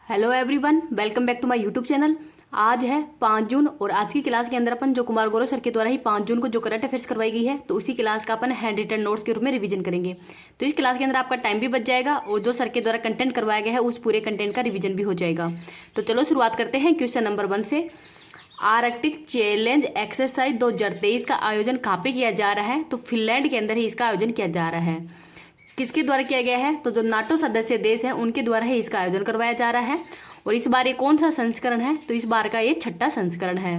Hello everyone, welcome back to my YouTube channel. आज है 5 जून और आज की क्लास के अंदर अपन जो कुमार गौरव सर के द्वारा ही 5 जून को जो करंट अफेयर्स करवाई गई है तो उसी क्लास का अपन हैंड रिटन नोट्स के रूप में रिवीजन करेंगे। तो इस क्लास के अंदर आपका टाइम भी बच जाएगा और जो सर के द्वारा कंटेंट करवाया गया है उस पूरे कंटेंट का रिवीजन भी हो जाएगा। तो चलो शुरुआत करते हैं क्वेश्चन नंबर 1 से। आर्कटिक चैलेंज एक्सरसाइज 2023 का आयोजन कहाँ पे किया जा रहा है? तो फिनलैंड के अंदर ही इसका आयोजन किया जा रहा है। किसके द्वारा किया गया है? तो जो नाटो सदस्य देश हैं उनके द्वारा ही इसका आयोजन करवाया जा रहा है। और इस बार ये कौन सा संस्करण है? तो इस बार का ये 6ठा संस्करण है।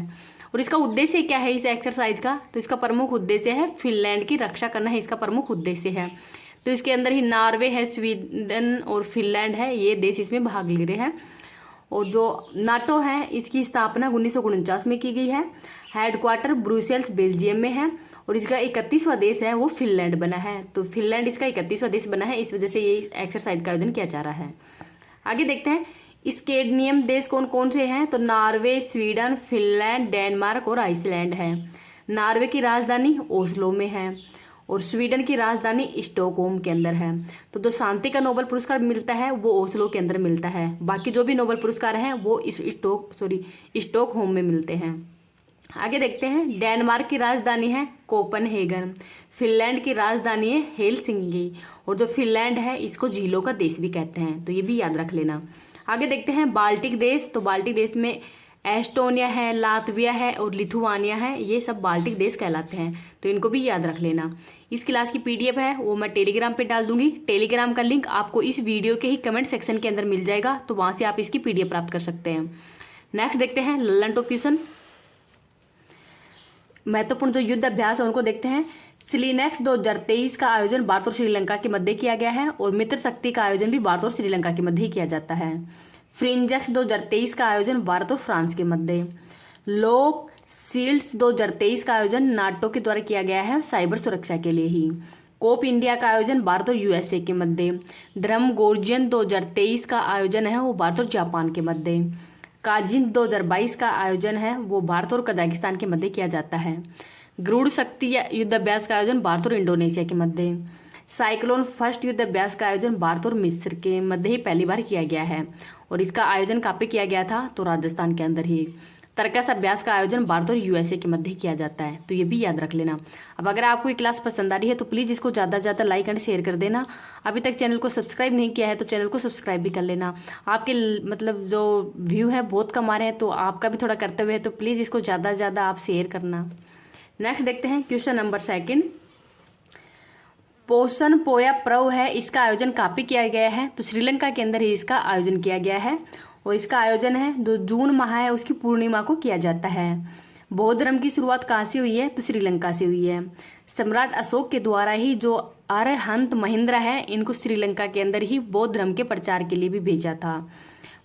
और इसका उद्देश्य क्या है इस एक्सरसाइज का? तो इसका प्रमुख उद्देश्य है फिनलैंड की रक्षा करना है, इसका प्रमुख उद्देश्य है। तो इसके अंदर ही नॉर्वे है, स्वीडन और फिनलैंड है, ये देश इसमें भाग ले रहे हैं। और जो नाटो है इसकी स्थापना 1949 में की गई है। हेडक्वार्टर ब्रुसेल्स बेल्जियम में है और इसका 31वां देश है वो फिनलैंड बना है। तो फिनलैंड इसका 31वां देश बना है, इस वजह से ये एक्सरसाइज का आयोजन किया जा रहा है। आगे देखते हैं स्कैंडिनेवियन देश कौन कौन से हैं? तो नॉर्वे, स्वीडन, फिनलैंड, डेनमार्क और आइसलैंड है। नॉर्वे की राजधानी ओस्लो में है और स्वीडन की राजधानी स्टॉकहोम के अंदर है। तो जो शांति का नोबेल पुरस्कार मिलता है वो ओस्लो के अंदर मिलता है, बाकी जो भी नोबेल पुरस्कार हैं वो इस स्टॉकहोम में मिलते हैं। आगे देखते हैं डेनमार्क की राजधानी है कोपनहेगन, फिनलैंड की राजधानी है हेलसिंकी और जो फिनलैंड है इसको झीलों का देश भी कहते हैं, तो ये भी याद रख लेना। आगे देखते हैं बाल्टिक देश। तो बाल्टिक देश में एस्टोनिया है, लातविया है और लिथुआनिया है, ये सब बाल्टिक देश कहलाते हैं, तो इनको भी याद रख लेना। इस क्लास की पीडीएफ है वो मैं टेलीग्राम पे डाल दूंगी। टेलीग्राम का लिंक आपको इस वीडियो के ही कमेंट सेक्शन के अंदर मिल जाएगा, तो वहां से आप इसकी पीडीएफ प्राप्त कर सकते हैं। नेक्स्ट देखते हैं ललन टॉप क्वेश्चन। महत्वपूर्ण जो युद्ध अभ्यास है उनको देखते हैं। सिलीनेक्स 2023 का आयोजन भारत और श्रीलंका के मध्य किया गया है और मित्र शक्ति का आयोजन भी भारत और श्रीलंका के मध्य ही किया जाता है। फ्रिंजेक्स 2023 का आयोजन भारत और फ्रांस के मध्य। लोक शील्ड्स 2023 का आयोजन नाटो के द्वारा किया गया है साइबर सुरक्षा के लिए ही। कोप इंडिया का आयोजन भारत और यूएसए के मध्य। धर्म गोर्जियन 2023 का आयोजन है वो भारत और जापान के मध्य। काजिन 2022 का आयोजन है वो भारत और कजाकिस्तान के मध्य किया जाता है। गरुड़ शक्ति युद्ध अभ्यास का आयोजन भारत और इंडोनेशिया के मध्य। साइक्लोन फर्स्ट युद्ध अभ्यास का आयोजन भारत और मिस्र के मध्य ही पहली बार किया गया है और इसका आयोजन कहाँ पे किया गया था? तो राजस्थान के अंदर ही। तर्कस अभ्यास का आयोजन भारत और यूएसए के मध्य किया जाता है, तो ये भी याद रख लेना। अब अगर आपको ये क्लास पसंद आ रही है तो प्लीज़ इसको ज़्यादा से ज़्यादा लाइक एंड शेयर कर देना। अभी तक चैनल को सब्सक्राइब नहीं किया है तो चैनल को सब्सक्राइब भी कर लेना। आपके मतलब जो व्यू है बहुत कम आ रहे हैं, तो आपका भी थोड़ा कर्तव्य है, तो प्लीज़ इसको ज़्यादा से ज़्यादा आप शेयर करना। नेक्स्ट देखते हैं क्वेश्चन नंबर 2। पोषण पोया पर्व है, इसका आयोजन कहाँ पे किया गया है? तो श्रीलंका के अंदर ही इसका आयोजन किया गया है और इसका आयोजन है जो जून माह है उसकी पूर्णिमा को किया जाता है। बौद्ध धर्म की शुरुआत कहाँ से हुई है? तो श्रीलंका से हुई है। सम्राट अशोक के द्वारा ही जो अरहंत महिंद्रा है इनको श्रीलंका के अंदर ही बौद्ध धर्म के प्रचार के लिए भी भेजा था।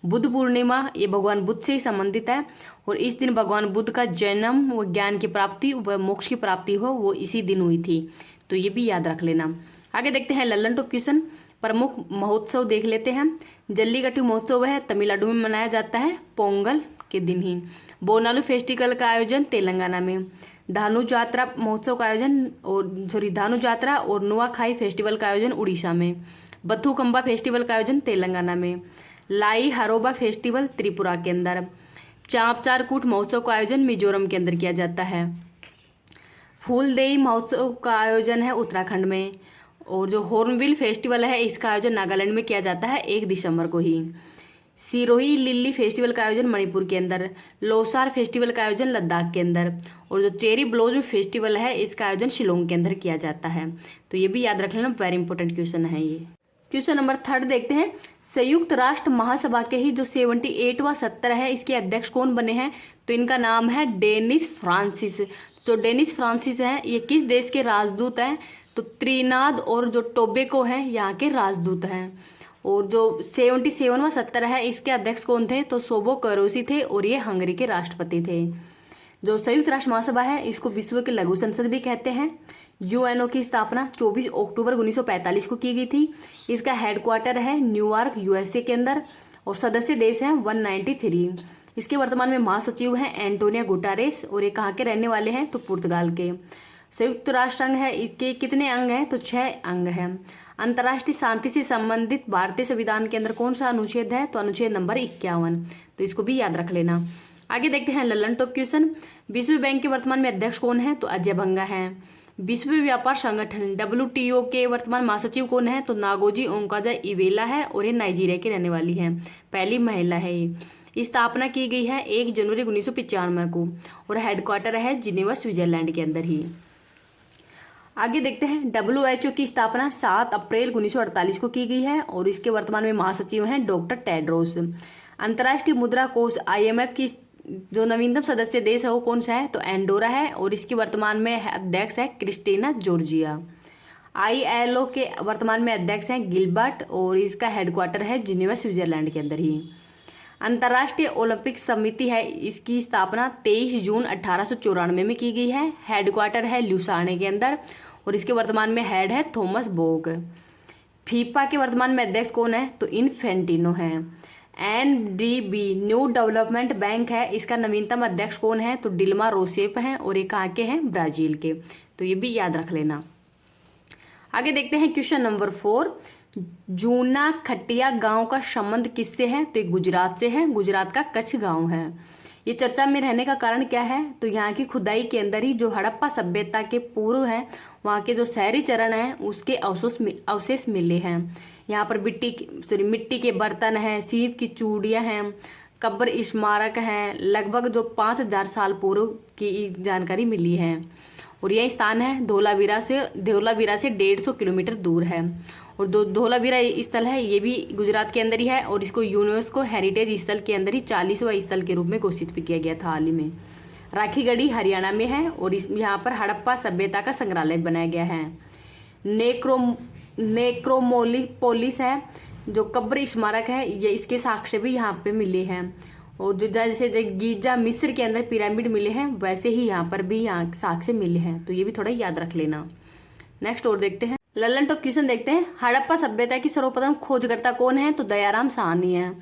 बुद्ध पूर्णिमा ये भगवान बुद्ध से ही संबंधित है और इस दिन भगवान बुद्ध का जन्म व ज्ञान की प्राप्ति व मोक्ष की प्राप्ति हो वो इसी दिन हुई थी, तो ये भी याद रख लेना। आगे देखते हैं ललन टॉप क्वेश्चन। प्रमुख महोत्सव देख लेते हैं। जल्लीकट्टू महोत्सव है तमिलनाडु में मनाया जाता है पोंगल के दिन ही। बोनालू फेस्टिवल का आयोजन तेलंगाना में। धानु जात्रा महोत्सव का आयोजन धानु जात्रा और नुआखाई फेस्टिवल का आयोजन उड़ीसा में। बथुकम्बा फेस्टिवल का आयोजन तेलंगाना में। लाई हरोबा फेस्टिवल त्रिपुरा के अंदर। चापचारकूट महोत्सव का आयोजन मिजोरम के अंदर किया जाता है। फूलदेई महोत्सव का आयोजन है उत्तराखंड में और जो हॉर्नबिल फेस्टिवल है इसका आयोजन नागालैंड में किया जाता है 1 दिसंबर को ही। सिरोही लिली फेस्टिवल का आयोजन मणिपुर के अंदर। लोसार फेस्टिवल का आयोजन लद्दाख के अंदर और जो चेरी ब्लॉसम फेस्टिवल है इसका आयोजन शिलोंग के अंदर किया जाता है, तो ये भी याद रख लेना, वेरी इंपॉर्टेंट क्वेश्चन है ये। क्वेश्चन नंबर 3 देखते हैं। संयुक्त राष्ट्र महासभा के ही जो 78वां सत्र है इसके अध्यक्ष कौन बने हैं? तो इनका नाम है डेनिस फ्रांसिस। जो डेनिस फ्रांसिस है ये किस देश के राजदूत हैं? तो त्रिनाद और जो टोबैगो है यहाँ के राजदूत हैं। और जो 77वां सत्र है इसके अध्यक्ष कौन थे? तो सोबो करोसी थे और ये हंगरी के राष्ट्रपति थे। जो संयुक्त राष्ट्र महासभा है इसको विश्व के लघु संसद भी कहते हैं। यूएनओ की स्थापना 24 अक्टूबर 1945 को की गई थी। इसका हेडक्वार्टर है न्यूयॉर्क यूएसए के अंदर और सदस्य देश हैं 193। इसके वर्तमान में महासचिव हैं एंटोनिया गुटारेस और ये कहाँ के रहने वाले हैं? तो पुर्तगाल के। संयुक्त राष्ट्र संघ है इसके कितने अंग हैं? तो 6 अंग हैं। अंतर्राष्ट्रीय शांति से संबंधित भारतीय संविधान के अंदर कौन सा अनुच्छेद है? तो अनुच्छेद नंबर 51। तो इसको भी याद रख लेना। आगे देखते हैं ललन टॉप क्वेश्चन। विश्व बैंक के वर्तमान में अध्यक्ष कौन है? तो अजय बंगा है। विश्व व्यापार संगठन WTO के वर्तमान महासचिव कौन है? तो नागोजी ओंकोजा-इवेला है और ये नाइजीरिया की रहने वाली है, पहली महिला है ये। स्थापना की गई है 1 जनवरी 1995 को और हेडक्वार्टर है जिनेवा स्विट्जरलैंड के अंदर ही। आगे देखते हैं WHO की स्थापना 7 अप्रैल 1948 को की गई है और इसके वर्तमान में महासचिव हैं डॉक्टर टेड्रोस। अंतर्राष्ट्रीय मुद्रा कोष IMF की जो नवीनतम सदस्य देश है वो कौन सा है? तो एंडोरा है और इसकी वर्तमान में अध्यक्ष है क्रिस्टीना जॉर्जिया। ILO के वर्तमान में अध्यक्ष हैं गिलबर्ट और इसका हेडक्वार्टर है जिनेवा स्विट्जरलैंड के अंदर ही। अंतर्राष्ट्रीय ओलंपिक समिति है, इसकी स्थापना 23 जून 1894 में की गई है। हेडक्वार्टर है ल्यूसाने के अंदर और इसके वर्तमान में हेड है थॉमस बोक। फीफा के वर्तमान में अध्यक्ष कौन है? तो इन्फेंटिनो है। NDB न्यू डेवलपमेंट बैंक है, इसका नवीनतम अध्यक्ष कौन है? तो डिल्मा रोसेफ हैं और ये कहाँ के हैं? ब्राजील के। तो ये भी याद रख लेना। आगे देखते हैं क्वेश्चन नंबर 4। जूना खटिया गांव का संबंध किससे है? तो ये गुजरात से है, गुजरात का कच्छ गांव है। ये चर्चा में रहने का कारण क्या है? तो यहाँ की खुदाई के अंदर ही जो हड़प्पा सभ्यता के पूर्व है वहाँ के जो शहरी चरण है उसके अवशेष मिले हैं। यहाँ पर मिट्टी के बर्तन हैं, सीप की चूड़ियाँ हैं, कब्र स्मारक हैं, लगभग जो 5000 साल पूर्व की जानकारी मिली है। और यह स्थान है धोलावीरा से 150 किलोमीटर दूर है। और धोलावीरा स्थल है ये भी गुजरात के अंदर ही है और इसको यूनेस्को हेरिटेज स्थल के अंदर ही 40वां स्थल के रूप में घोषित भी किया गया था हाल ही में। राखीगढ़ी हरियाणा में है और यहाँ पर हड़प्पा सभ्यता का संग्रहालय बनाया गया है। नेक्रोपोलिस है जो कब्र स्मारक है, ये इसके साक्ष्य भी यहाँ पे मिले हैं। और जो जैसे गीजा मिस्र के अंदर पिरामिड मिले हैं वैसे ही यहाँ पर भी यहाँ साक्ष्य मिले हैं। तो ये भी थोड़ा याद रख लेना। नेक्स्ट और देखते हैं ललन टॉप क्वेश्चन देखते हैं। हड़प्पा सभ्यता की सर्वप्रथम खोजकर्ता कौन है? तो दयाराम साहनी है।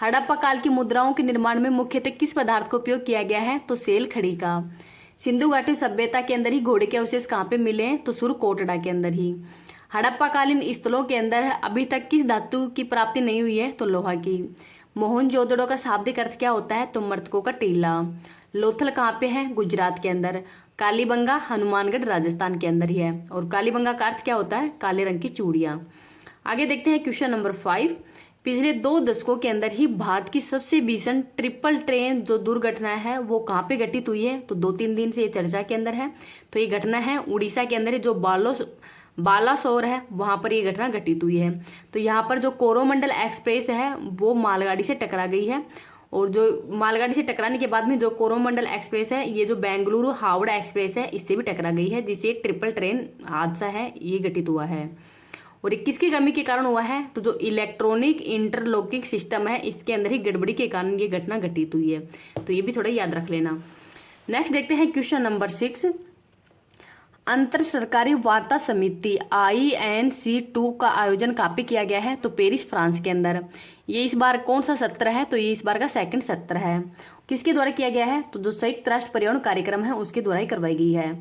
हड़प्पा काल की मुद्राओं के निर्माण में मुख्यतः किस पदार्थ का उपयोग किया गया है? तो सेल खड़ी का। सिंधु घाटी सभ्यता के अंदर ही घोड़े के अवशेष कहाँ पे मिले हैं? तो सुरकोटड़ा के अंदर ही। हड़प्पा कालीन स्थलों के अंदर अभी तक किस धातु की प्राप्ति नहीं हुई है? तो लोहा की। मोहनजोदड़ो का शाब्दिक अर्थ क्या होता है? तो मृतकों का टीला। लोथल कहाँ पे है? गुजरात के अंदर। कालीबंगा हनुमानगढ़ राजस्थान के अंदर ही है और कालीबंगा का अर्थ क्या होता है? काले रंग की चूड़ियाँ। आगे देखते हैं क्वेश्चन नंबर 5। पिछले 2 दशकों के अंदर ही भारत की सबसे भीषण ट्रिपल ट्रेन जो दुर्घटना है वो कहाँ पे घटित हुई है? तो 2-3 दिन से ये चर्चा के अंदर है। तो ये घटना है उड़ीसा के अंदर जो बालासोर है वहां पर ये घटना घटित हुई है। तो यहाँ पर जो कोरोमंडल एक्सप्रेस है वो मालगाड़ी से टकरा गई है और जो मालगाड़ी से टकराने के बाद में जो कोरोमंडल एक्सप्रेस है ये जो बेंगलुरु हावड़ा एक्सप्रेस है इससे भी टकरा गई है, जिससे ट्रिपल ट्रेन हादसा है ये घटित हुआ है। और किसकी कमी के कारण हुआ है? तो जो इलेक्ट्रॉनिक इंटरलॉकिंग सिस्टम है इसके अंदर ही गड़बड़ी के कारण ये घटना घटित हुई है। तो ये भी थोड़ा याद रख लेना। नेक्स्ट देखते हैं क्वेश्चन नंबर 6। अंतर सरकारी वार्ता समिति INC2 का आयोजन कहाँ पे किया गया है? तो पेरिस फ्रांस के अंदर। ये इस बार कौन सा सत्र है? तो ये इस बार का 2nd सत्र है। किसके द्वारा किया गया है? तो जो संयुक्त राष्ट्र पर्यावरण कार्यक्रम है उसके द्वारा ही करवाई गई है।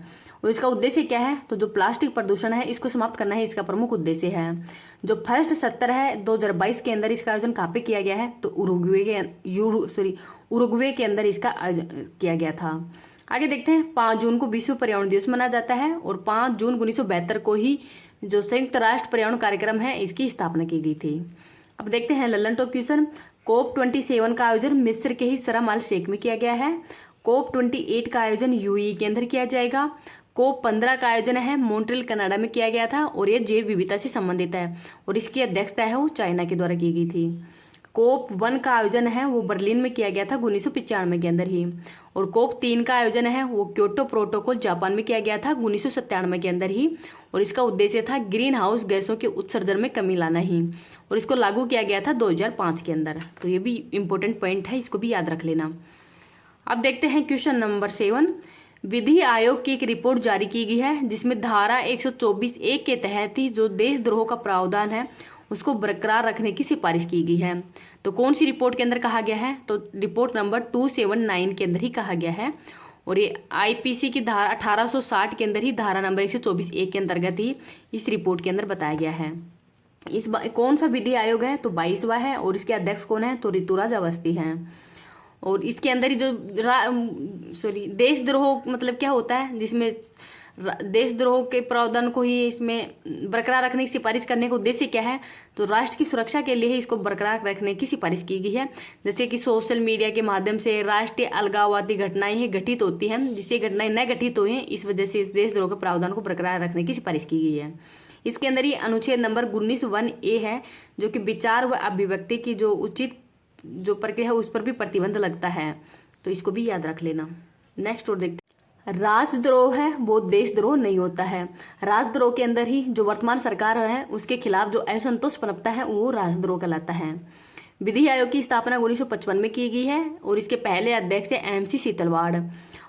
और इसका उद्देश्य क्या है? तो जो प्लास्टिक प्रदूषण है इसको समाप्त करना है, इसका प्रमुख उद्देश्य है। जो फर्स्ट सत्र है 2022 के अंदर इसका आयोजन कहाँ पे किया गया है? तो उरुग्वे के अंदर इसका आयोजन किया गया था। आगे देखते हैं 5 जून को विश्व पर्यावरण दिवस मनाया जाता है और 5 जून 1972 को ही जो संयुक्त राष्ट्र पर्यावरण कार्यक्रम है इसकी स्थापना की गई थी। अब देखते हैं ललन टॉप क्वेश्चन। COP27 का आयोजन मिस्र के ही शर्म अल शेख में किया गया है। COP28 का आयोजन UAE के अंदर किया जाएगा। COP15 का आयोजन है मॉन्ट्रियल कनाडा में किया गया था और यह जैव विविधता से संबंधित है और इसकी अध्यक्षता है वो चाइना के द्वारा की गई थी। COP1 का आयोजन है वो बर्लिन में किया गया था 1995 के अंदर ही। और COP3 का आयोजन है वो क्योटो प्रोटोकॉल जापान में किया गया था 1997 के अंदर ही और इसका उद्देश्य था ग्रीन हाउस गैसों के उत्सर्जन में कमी लाना ही और इसको लागू किया गया था 2005 के अंदर। तो ये भी इंपॉर्टेंट पॉइंट है, इसको भी याद रख लेना। अब देखते हैं क्वेश्चन नंबर 7। विधि आयोग की एक रिपोर्ट जारी की गई है जिसमें धारा 124(1) के तहत ही जो देशद्रोह का प्रावधान है उसको बरकरार रखने की सिफारिश की गई है। तो कौन सी रिपोर्ट के अंदर कहा गया है? तो रिपोर्ट नंबर 279 के अंदर ही कहा गया है और ये IPC की धारा 1860 के अंदर ही धारा नंबर 124(1) के अंतर्गत ही इस रिपोर्ट के अंदर बताया गया है। कौन सा विधि आयोग है? तो 22वां है। और इसके अध्यक्ष कौन है? तो ऋतुराज अवस्थी हैं। और इसके अंदर ही जो देशद्रोह मतलब क्या होता है, जिसमें देशद्रोह के प्रावधान को ही इसमें बरकरार रखने की सिफारिश करने का उद्देश्य क्या है? तो राष्ट्र की सुरक्षा के लिए ही इसको बरकरार रखने की सिफारिश की गई है। जैसे कि सोशल मीडिया के माध्यम से राष्ट्रीय अलगाववादी घटनाएं ही घटित होती हैं, जिससे घटनाएं न घटित हुई हैं, इस वजह से इस देशद्रोह के प्रावधान को बरकरार रखने की सिफारिश की गई है। इसके अंदर ही अनुच्छेद नंबर 19(1)(a) है, जो कि विचार व अभिव्यक्ति की जो उचित जो प्रक्रिया है उस पर भी प्रतिबंध लगता है, तो इसको भी याद रख लेना। नेक्स्ट और देखते हैं, राजद्रोह है वो देशद्रोह नहीं होता है। राजद्रोह के अंदर ही जो वर्तमान सरकार है उसके खिलाफ जो असंतोष पनपता है वो राजद्रोह कहलाता है। विधि आयोग की स्थापना 1955 में की गई है और इसके पहले अध्यक्ष थे MC सीतलवाड़।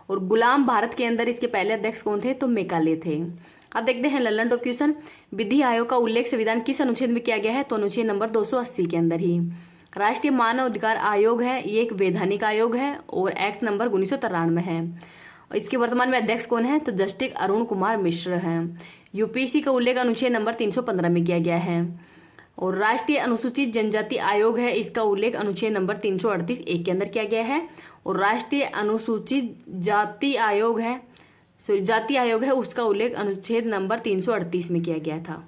और गुलाम भारत के अंदर इसके पहले अध्यक्ष कौन थे? तो मेकाले थे। अब देखते हैं लल्लन टॉप क्वेश्चन, विधि आयोग का उल्लेख संविधान किस अनुच्छेद में किया गया है? तो अनुच्छेद नंबर 280 के अंदर ही। राष्ट्रीय मानव अधिकार आयोग है, ये एक वैधानिक आयोग है और एक्ट नंबर 1993 है। इसके वर्तमान में अध्यक्ष कौन है? तो जस्टिस अरुण कुमार मिश्र हैं। UPSC का उल्लेख अनुच्छेद नंबर 315 में किया गया है। और राष्ट्रीय अनुसूचित जनजाति आयोग है, इसका उल्लेख अनुच्छेद नंबर 338(1) के अंदर किया गया है। और राष्ट्रीय अनुसूचित जाति आयोग है, जाति आयोग है, उसका उल्लेख अनुच्छेद नंबर 338 में किया गया था।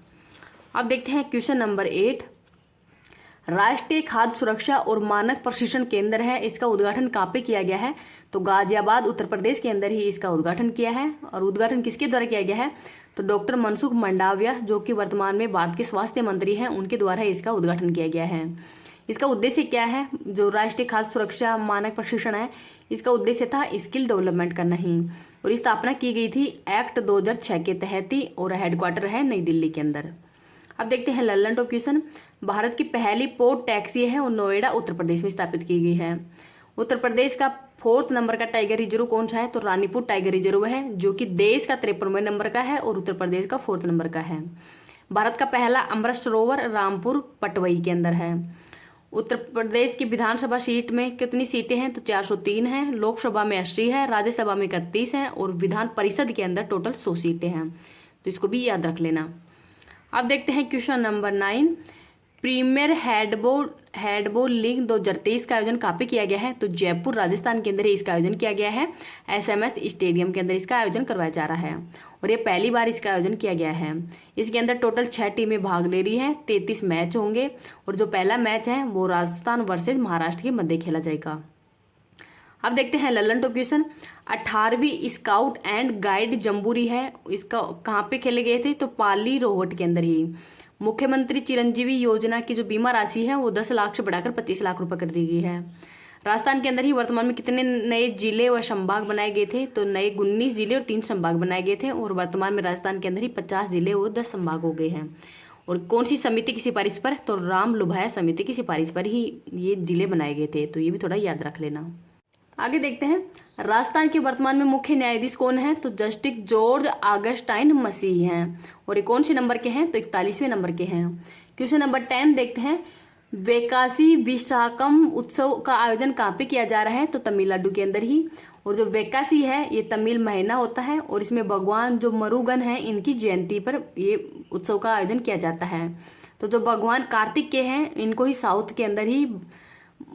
अब देखते हैं क्वेश्चन नंबर 8, राष्ट्रीय खाद्य सुरक्षा और मानक प्रशिक्षण केंद्र है, इसका उद्घाटन कहाँ पे किया गया है? तो गाजियाबाद उत्तर प्रदेश के अंदर ही इसका उद्घाटन किया है। और उद्घाटन किसके द्वारा किया गया है? तो डॉक्टर मनसुख मंडाविया, जो कि वर्तमान में भारत के स्वास्थ्य मंत्री हैं, उनके द्वारा इसका उद्घाटन किया गया है। इसका उद्देश्य क्या है? जो राष्ट्रीय खाद्य सुरक्षा मानक प्रशिक्षण है, इसका उद्देश्य था स्किल डेवलपमेंट करना ही। और स्थापना की गई थी एक्ट 2006 के तहत ही और हेडक्वार्टर है नई दिल्ली के अंदर। अब देखते हैं लल्लन टॉप क्वेश्चन, भारत की पहली पोर्ट टैक्सी है और नोएडा उत्तर प्रदेश में स्थापित की गई है। उत्तर प्रदेश का 4th नंबर का टाइगर रिजर्व कौन सा है? तो रानीपुर टाइगर रिजर्व है, जो कि देश का 53वें नंबर का है और उत्तर प्रदेश का 4th नंबर का है। भारत का पहला अमृत सरोवर रामपुर पटवई के अंदर है। उत्तर प्रदेश की विधानसभा सीट में कितनी सीटें हैं? तो 403 हैं। लोकसभा में 80 है, राज्यसभा में 31 है और विधान परिषद के अंदर टोटल 100 सीटें हैं, तो इसको भी याद रख लेना। अब देखते हैं question number 9, premier handball league 2023 का आयोजन कहाँ पे किया गया है? तो जयपुर राजस्थान के अंदर इसका आयोजन किया गया है। SMS स्टेडियम के अंदर इसका आयोजन करवाया जा रहा है और ये पहली बार इसका आयोजन किया गया है। इसके अंदर टोटल 6 टीमें भाग ले रही हैं, 33 मैच होंगे और जो पहला मैच है वो राजस्थान वर्सेज महाराष्ट्र के मध्य खेला जाएगा। अब देखते हैं लल्लन टॉप क्वेश्चन, 18वीं स्काउट एंड गाइड जम्बूरी है, इसका कहाँ पे खेले गए थे? तो पाली रोहट के अंदर ही। मुख्यमंत्री चिरंजीवी योजना की जो बीमा राशि है वो 10 लाख से बढ़ाकर 25 लाख रुपए कर दी गई है। राजस्थान के अंदर ही वर्तमान में कितने नए जिले व संभाग बनाए गए थे? तो नए 19 जिले और 3 संभाग बनाए गए थे और वर्तमान में राजस्थान के अंदर ही 50 जिले और 10 संभाग हो गए हैं। और कौन सी समिति की सिफारिश पर? तो राम लुभाया समिति की सिफारिश पर ही ये जिले बनाए गए थे, तो ये भी थोड़ा याद रख लेना। आगे देखते हैं, राजस्थान के वर्तमान में मुख्य न्यायाधीश कौन है? तो जस्टिस जॉर्ज ऑगस्टाइन मसीह हैं और ये कौन से नंबर के हैं? तो 41वें नंबर के हैं। क्वेश्चन नंबर 10 देखते हैं, वैकासी विशाखम उत्सव का आयोजन कहाँ पे किया जा रहा है? तो तमिलनाडु के अंदर ही। और जो वैकासी है ये तमिल महीना होता है और इसमें भगवान जो मरुगन है इनकी जयंती पर ये उत्सव का आयोजन किया जाता है। तो जो भगवान कार्तिक के हैं इनको ही साउथ के अंदर ही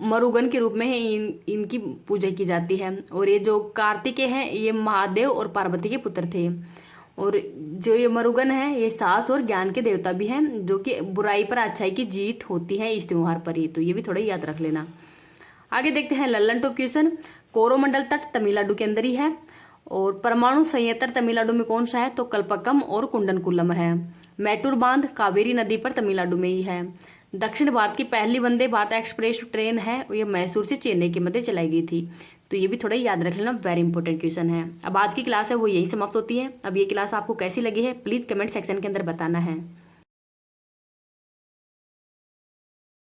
मरुगन के रूप में इनकी पूजा की जाती है। और ये जो कार्तिकेय हैं ये महादेव और पार्वती के पुत्र थे और जो ये मरुगन है ये साहस और ज्ञान के देवता भी हैं, जो कि बुराई पर अच्छाई की जीत होती है इस त्योहार पर ही, तो ये भी थोड़ा याद रख लेना। आगे देखते हैं लल्लन टॉप क्वेश्चन, कोरोमंडल तट तमिलनाडु के अंदर ही है और परमाणु संयंत्र तमिलनाडु में कौन सा है? तो कल्पक्कम और कुंडनकुलम है। मैटूर बांध कावेरी नदी पर तमिलनाडु में ही है। दक्षिण भारत की पहली वंदे भारत एक्सप्रेस ट्रेन है, ये मैसूर से चेन्नई के मध्य चलाई गई थी, तो ये भी थोड़ा याद रख लेना, वेरी इंपॉर्टेंट क्वेश्चन है। अब आज की क्लास है वो यही समाप्त होती है। अब ये क्लास आपको कैसी लगी है प्लीज कमेंट सेक्शन के अंदर बताना है।